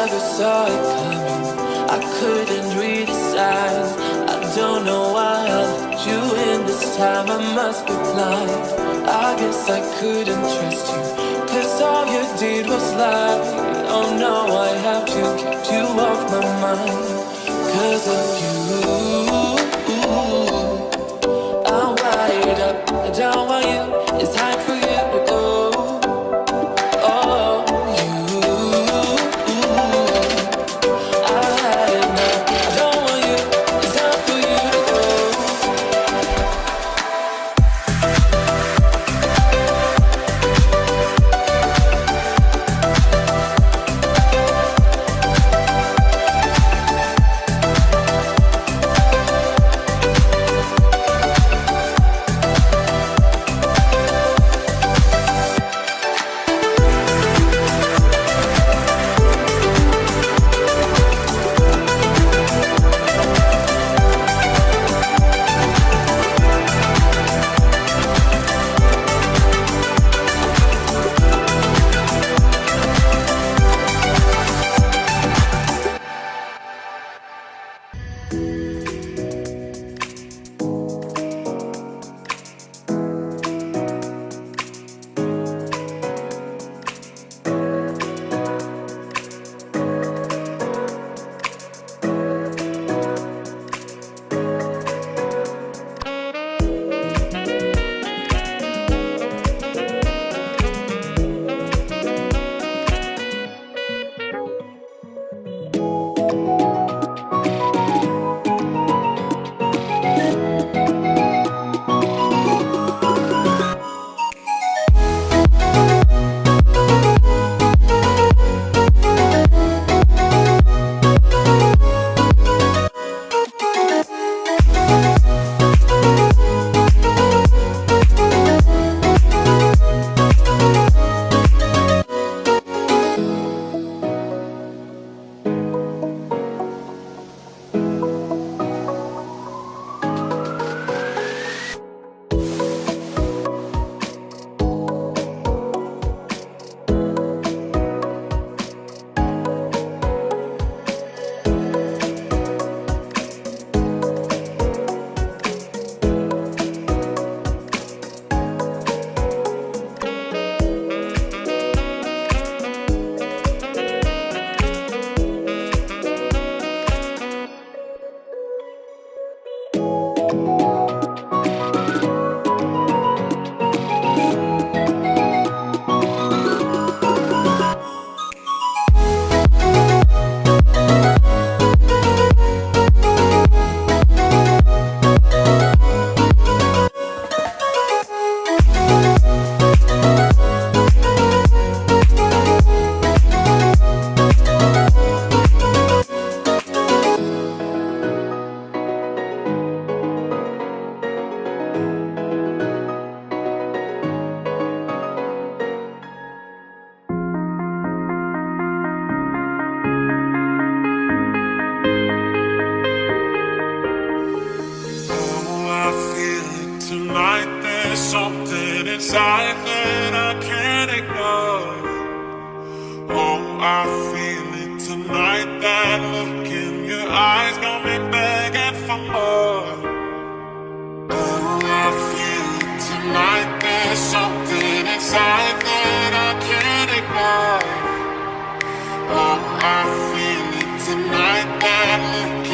never saw it coming. I couldn't read the signs. I don't know why I let you in this time. I must be blind. I guess I couldn't trust you, 'cause all you did was lie. Oh no, I have to keep you off my mind. 'Cause of you, I'm wired up. I don't want you. It's time for you to go. Oh, you, I had enough. I don't want you. It's time for you to go. Tonight there's something inside that I can't ignore. Oh, I feel it tonight. That look in your eyes got me begging for more. Oh, I feel it tonight. There's something inside that I can't ignore. Oh, I feel it tonight. That look